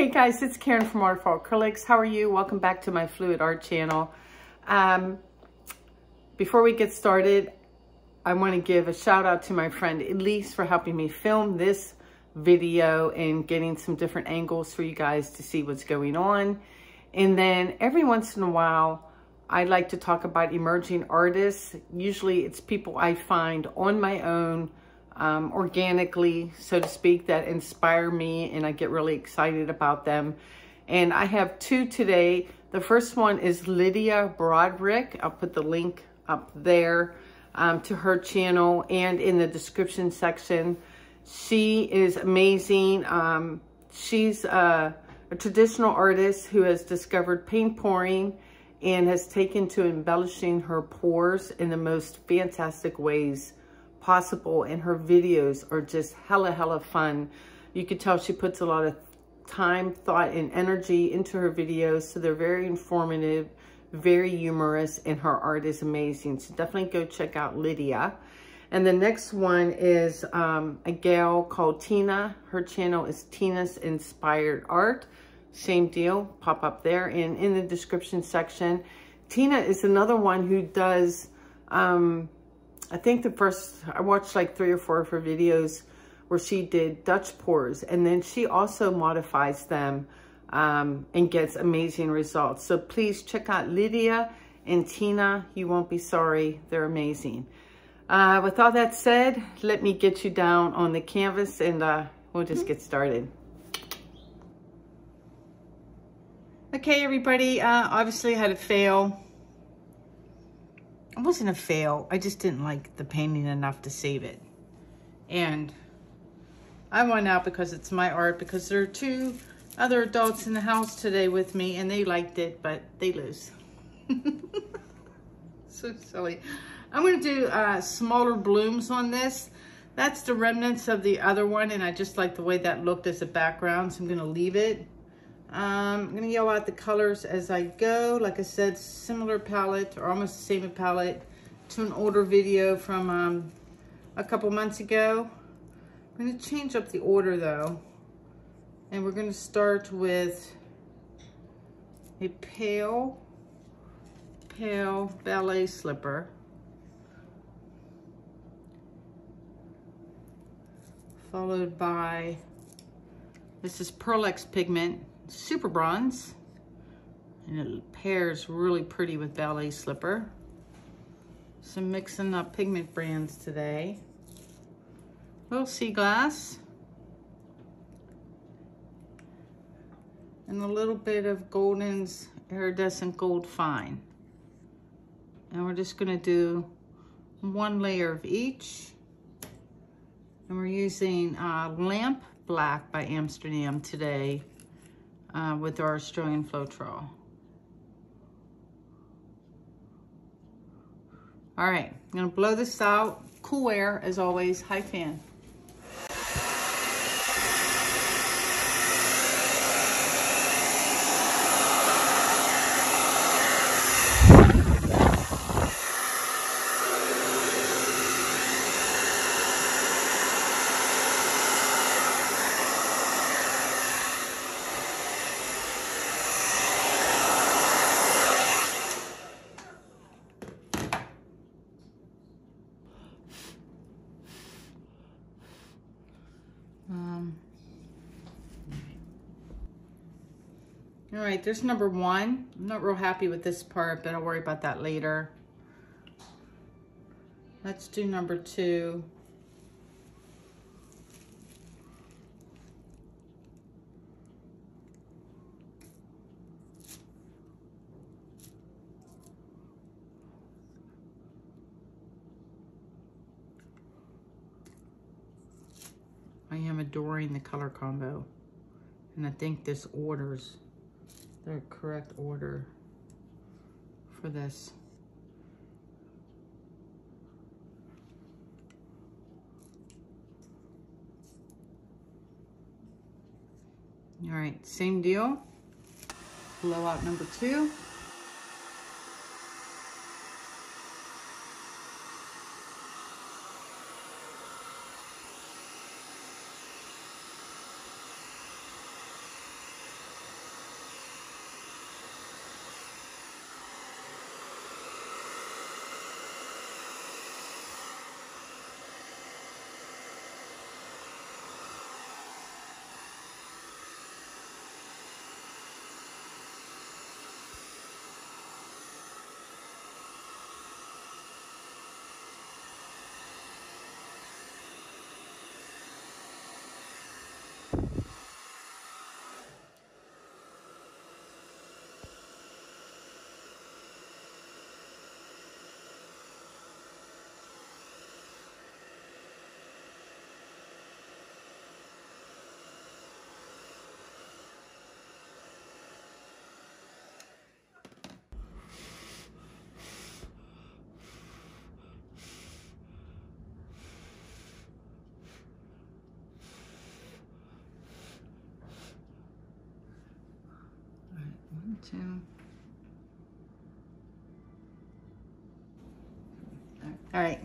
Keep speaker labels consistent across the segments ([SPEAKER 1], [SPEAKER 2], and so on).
[SPEAKER 1] Hey guys, it's Karen from Waterfall Acrylics. How are you? Welcome back to my Fluid Art channel. Before we get started, I want to give a shout out to my friend Elise for helping me film this video and getting some different angles for you guys to see what's going on. And then every once in a while, I like to talk about emerging artists. Usually it's people I find on my own, organically, so to speak, that inspire me and I get really excited about them. And I have two today. The first one is Lydia Broderick. I'll put the link up there to her channel and in the description section. She is amazing. She's a traditional artist who has discovered paint pouring and has taken to embellishing her pours in the most fantastic ways possible. And her videos are just hella fun. You can tell she puts a lot of time, thought, and energy into her videos. So they're very informative, very humorous, and her art is amazing. So definitely go check out Lydia. And the next one is a gal called Tina. Her channel is Tina's Inspired Art. Same deal, pop up there and in the description section. Tina is another one who does, I think I watched like 3 or 4 of her videos where she did Dutch pours, and then she also modifies them and gets amazing results. So please check out Lydia and Tina. You won't be sorry. They're amazing. With all that said, let me get you down on the canvas and we'll just get started. Okay, everybody, obviously I had a fail. It wasn't a fail. I just didn't like the painting enough to save it. And I won out because it's my art, because there are 2 other adults in the house today with me and they liked it, but they lose. So silly. I'm going to do smaller blooms on this. That's the remnants of the other one, and I just like the way that looked as a background, so I'm going to leave it. I'm going to yell out the colors as I go. Like I said, similar palette, or almost the same palette to an older video from a couple months ago. I'm going to change up the order though, and we're going to start with a pale ballet slipper, followed by, this is PearlEx pigment, Super Bronze, and it pairs really pretty with Ballet slipper. So mixing up pigment brands today. Little Seaglass, and a little bit of Golden's Iridescent Gold Fine. And we're just going to do 1 layer of each. And we're using Lamp Black by Amsterdam today with our Australian Floetrol. All right, I'm gonna blow this out. Cool air, as always, high fan. All right, there's number 1. I'm not real happy with this part, but I'll worry about that later. Let's do number 2. I am adoring the color combo, and I think this orders the correct order for this. All right, same deal. Blow out number 2. 2. All right,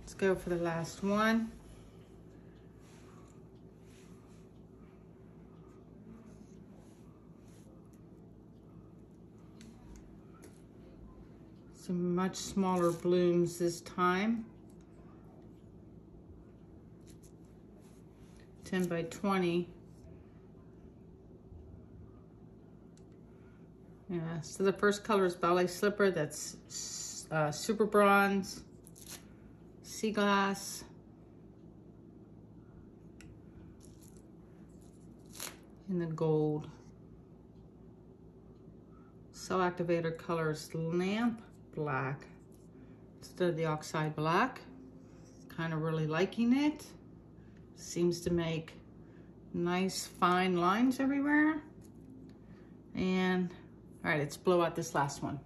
[SPEAKER 1] let's go for the last one. Some much smaller blooms this time. 10 by 20. Yeah, so the first color is Ballet Slipper. That's Super Bronze, Seaglass, and the gold. So activator color is Lamp Black instead of the Oxide Black. Kind of really liking it. Seems to make nice fine lines everywhere. And all right, let's blow out this last one.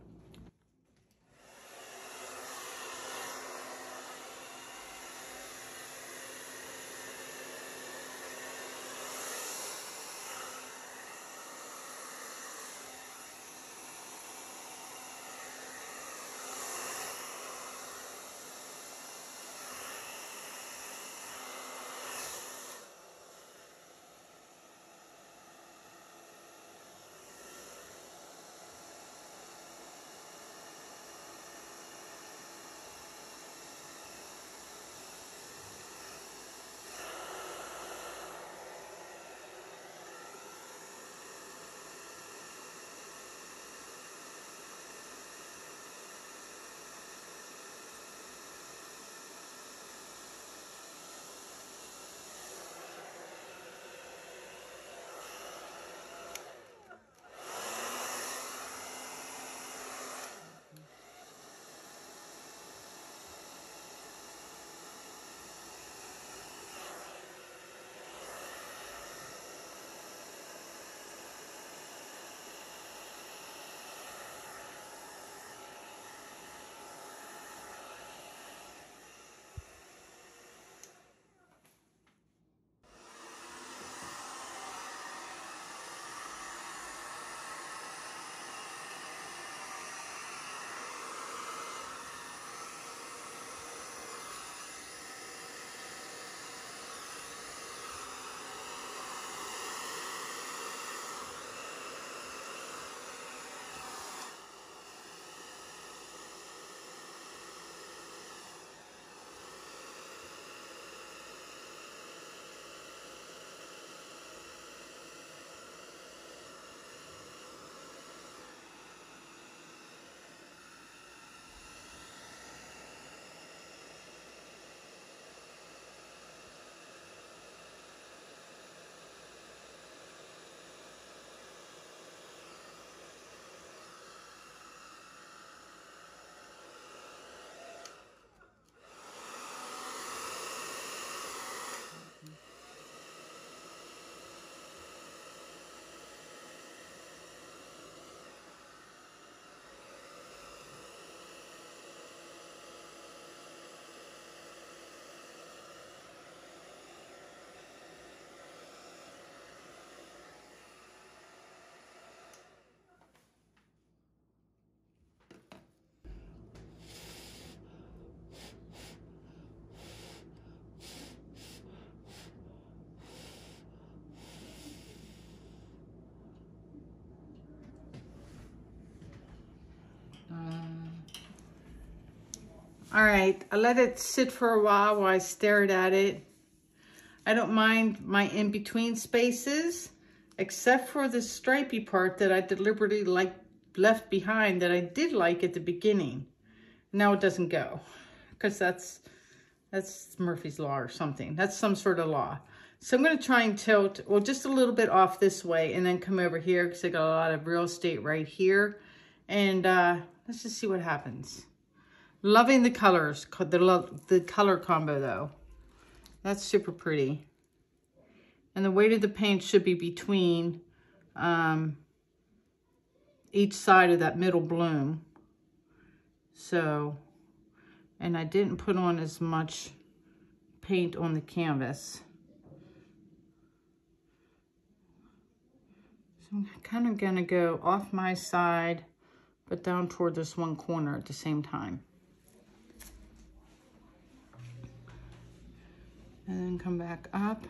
[SPEAKER 1] All right, I let it sit for a while I stared at it. I don't mind my in-between spaces, except for the stripy part that I deliberately left behind that I did like at the beginning. Now it doesn't go, because that's Murphy's Law or something. That's some sort of law. So I'm gonna try and tilt, well, just a little bit off this way and then come over here because I got a lot of real estate right here. And let's just see what happens. Loving the colors, the color combo though. That's super pretty. And the weight of the paint should be between each side of that middle bloom. So, and I didn't put on as much paint on the canvas. So I'm kind of gonna go off my side, but down toward this one corner at the same time. And then come back up.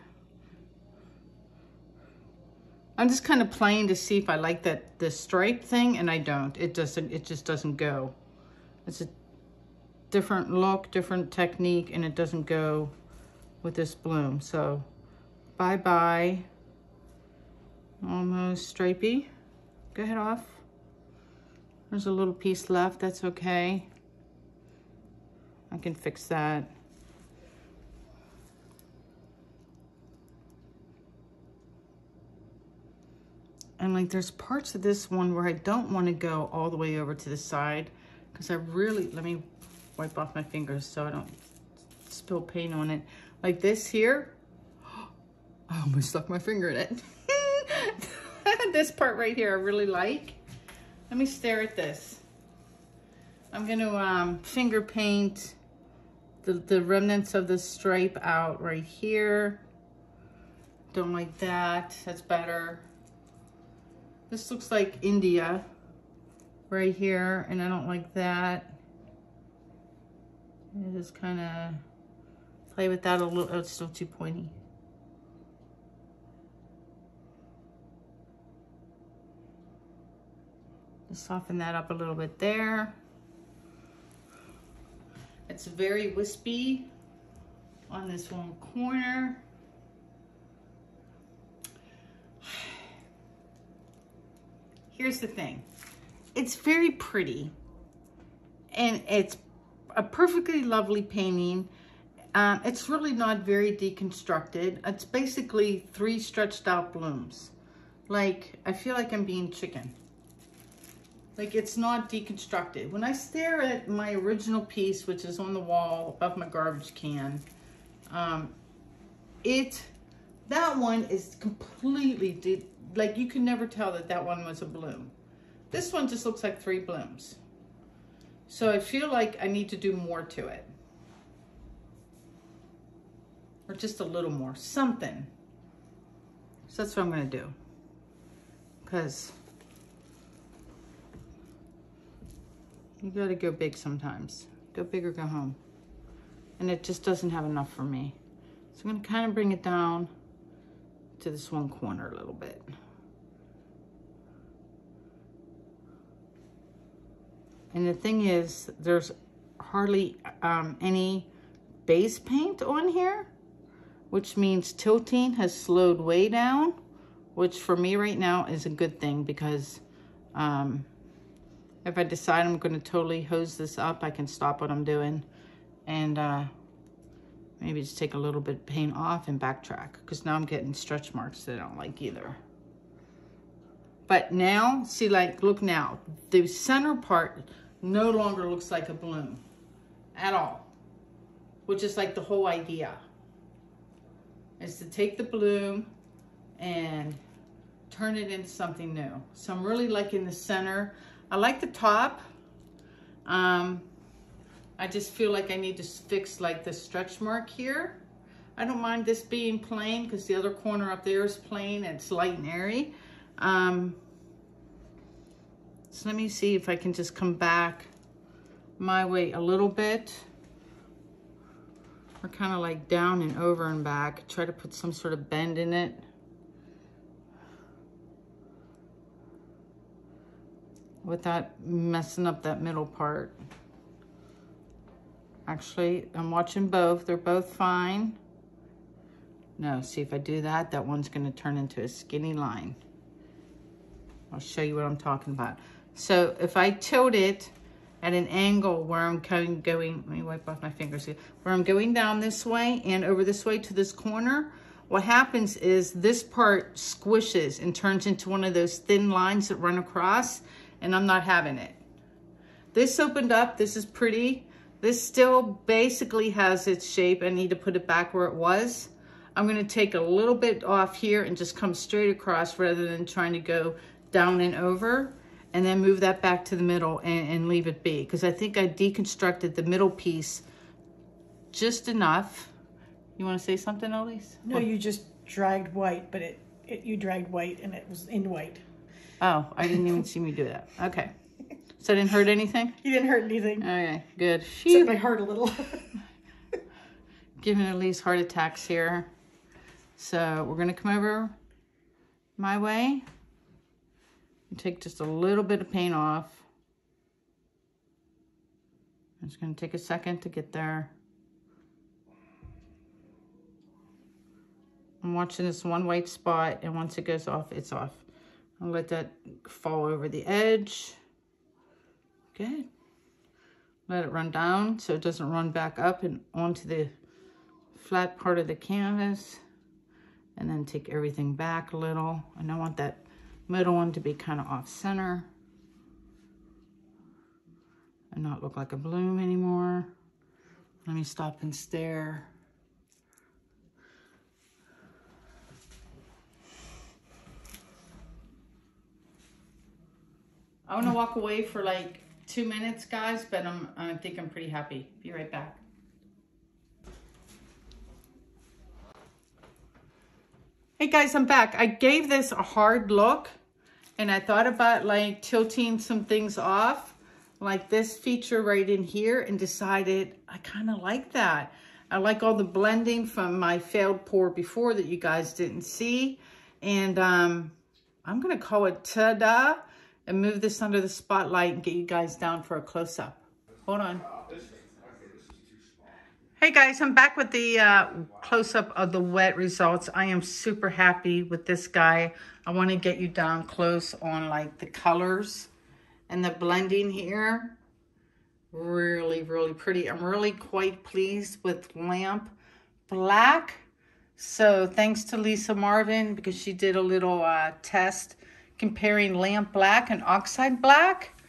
[SPEAKER 1] I'm just kind of playing to see if I like the stripe thing, and I don't. It just doesn't go. It's a different look, different technique, and it doesn't go with this bloom. So bye-bye. Almost stripey. Go ahead off. There's a little piece left, that's okay. I can fix that. And like there's parts of this one where I don't want to go all the way over to the side, because I really, let me wipe off my fingers so I don't spill paint on it. Like this here, I almost stuck my finger in it. This part right here I really like. Let me stare at this. I'm gonna finger paint the remnants of the stripe out right here. Don't like that, that's better. This looks like India right here, and I don't like that. I just kind of play with that a little. Oh, it's still too pointy. Just soften that up a little bit there. It's very wispy on this one corner. Here's the thing. It's very pretty, and it's a perfectly lovely painting. It's really not very deconstructed. It's basically 3 stretched out blooms. Like, I feel like I'm being chicken. Like, it's not deconstructed. When I stare at my original piece, which is on the wall above my garbage can, that one is completely, like, you can never tell that one was a bloom. This one just looks like 3 blooms. So I feel like I need to do more to it. Or just a little more, something. So that's what I'm gonna do. Because you gotta go big sometimes. Go big or go home. And it just doesn't have enough for me. So I'm gonna kind of bring it down to this one corner a little bit. And the thing is, there's hardly any base paint on here, which means tilting has slowed way down, which for me right now is a good thing, because if I decide I'm going to totally hose this up, I can stop what I'm doing and maybe just take a little bit of paint off and backtrack, because now I'm getting stretch marks that I don't like either. But now, see, like, look now, the center part no longer looks like a bloom at all, which is like the whole idea, is to take the bloom and turn it into something new. So I'm really liking the center. I like the top. I just feel like I need to fix like the stretch mark here. I don't mind this being plain, because the other corner up there is plain and it's light and airy. So let me see if I can just come back my way a little bit. Or kind of like down and over and back. Try to put some sort of bend in it. Without messing up that middle part. Actually, I'm watching both. They're both fine. No, see, if I do that, that one's going to turn into a skinny line. I'll show you what I'm talking about. So if I tilt it at an angle where I'm kind of going, let me wipe off my fingers here, where I'm going down this way and over this way to this corner, what happens is this part squishes and turns into one of those thin lines that run across, and I'm not having it. This opened up, this is pretty. This still basically has its shape. I need to put it back where it was. I'm gonna take a little bit off here and just come straight across rather than trying to go down and over, and then move that back to the middle and leave it be. Because I think I deconstructed the middle piece just enough. You wanna say something, Elise?
[SPEAKER 2] No, you just dragged white, but you dragged white and it was in white.
[SPEAKER 1] Oh, I didn't even see me do that. Okay. So I didn't hurt anything?
[SPEAKER 2] You didn't hurt anything.
[SPEAKER 1] Okay, good.
[SPEAKER 2] Except my heart a little.
[SPEAKER 1] Giving Elise heart attacks here. So we're gonna come over my way and take just a little bit of paint off. It's gonna take a second to get there. I'm watching this one white spot, and once it goes off, it's off. I'll let that fall over the edge. Good. Let it run down so it doesn't run back up and onto the flat part of the canvas. And then take everything back a little. And I want that middle one to be kind of off center and not look like a bloom anymore. Let me stop and stare. I want to walk away for like 2 minutes, guys, but I think I'm pretty happy. Be right back. Hey guys, I'm back. I gave this a hard look, and I thought about like tilting some things off, like this feature right in here, and decided I kind of like that. I like all the blending from my failed pour before that you guys didn't see. And I'm gonna call it ta-da and move this under the spotlight and get you guys down for a close-up. Hold on. Hey guys, I'm back with the close-up of the wet results. I am super happy with this guy. I want to get you down close on like the colors and the blending here. Really, really pretty. I'm really quite pleased with Lamp Black. So thanks to Lisa Marvin, because she did a little test comparing Lamp Black and Oxide Black.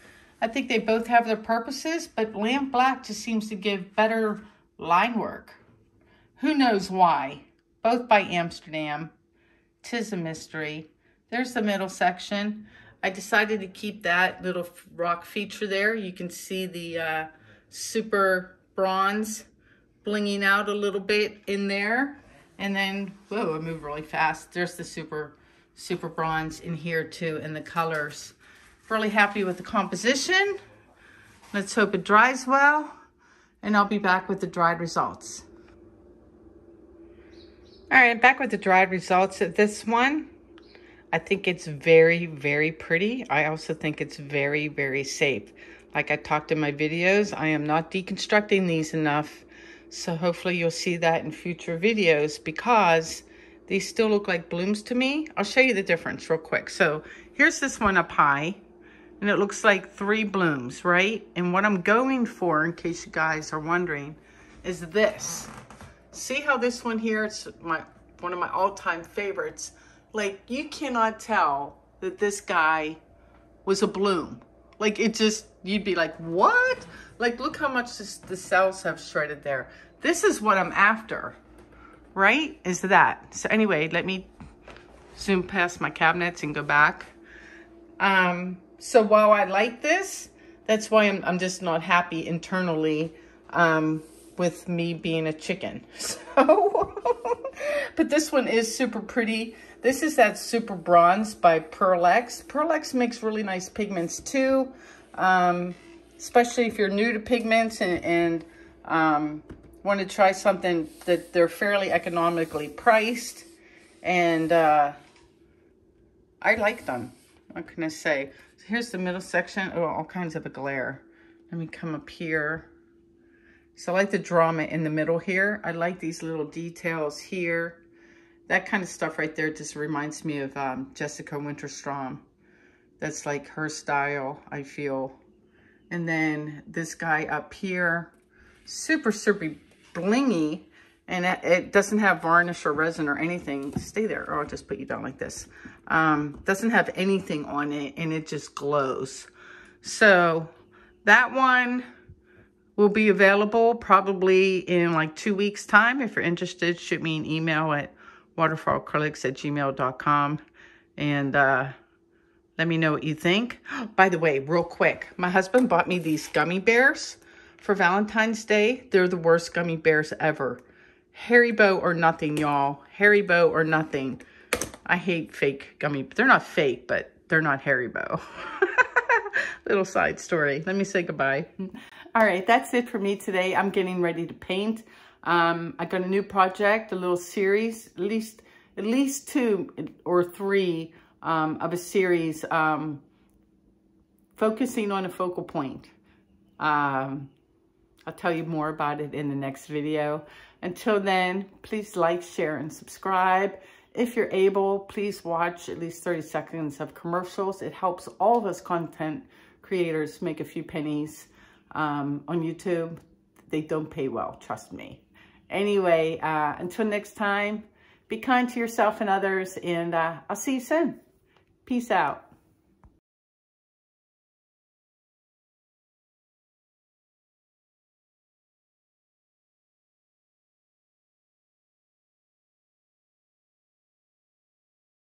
[SPEAKER 1] I think they both have their purposes, but Lamp Black just seems to give better line work. Who knows why? Both by Amsterdam. 'Tis a mystery. There's the middle section. I decided to keep that little rock feature there. You can see the super bronze blinging out a little bit in there. And then, whoa, I moved really fast. There's the super bronze in here too, and the colors. Really happy with the composition. Let's hope it dries well, and I'll be back with the dried results. All right, back with the dried results of this one. I think it's very, very pretty. I also think it's very, very safe. Like I talked in my videos, I am not deconstructing these enough. So hopefully you'll see that in future videos, because these still look like blooms to me. I'll show you the difference real quick. So here's this one up high, and it looks like 3 blooms, right? And what I'm going for, in case you guys are wondering, is this. See how this one here, it's one of my all-time favorites. Like, you cannot tell that this guy was a bloom. Like, it just, you'd be like, what? Like, look how much the cells have shredded there. This is what I'm after, right? Is that. So anyway, let me zoom past my cabinets and go back. So while I like this, that's why I'm just not happy internally with me being a chicken. So, but this one is super pretty. This is that Super Bronze by PearlEx. PearlEx makes really nice pigments too, especially if you're new to pigments and want to try something that they're fairly economically priced. And I like them. What can I say? So here's the middle section. Oh, all kinds of a glare. Let me come up here. So I like the drama in the middle here. I like these little details here. That kind of stuff right there just reminds me of Jessica Winterstrom. That's like her style, I feel. And then this guy up here, super blingy, and it doesn't have varnish or resin or anything. Stay there, or I'll just put you down like this. Doesn't have anything on it, and it just glows. So that one will be available probably in like 2 weeks time. If you're interested, shoot me an email at waterfallacrylics@gmail.com and let me know what you think. By the way, real quick, my husband bought me these gummy bears for Valentine's Day. They're the worst gummy bears ever. Haribo or nothing, y'all. Haribo or nothing. I hate fake gummy. They're not fake, but they're not Haribo. Little side story. Let me say goodbye. All right, that's it for me today. I'm getting ready to paint. I got a new project, a little series, at least 2 or 3 of a series focusing on a focal point. I'll tell you more about it in the next video. Until then, please like, share, and subscribe. If you're able, please watch at least 30 seconds of commercials. It helps all of us content creators make a few pennies on YouTube. They don't pay well, trust me. Anyway, until next time, be kind to yourself and others, and I'll see you soon. Peace out.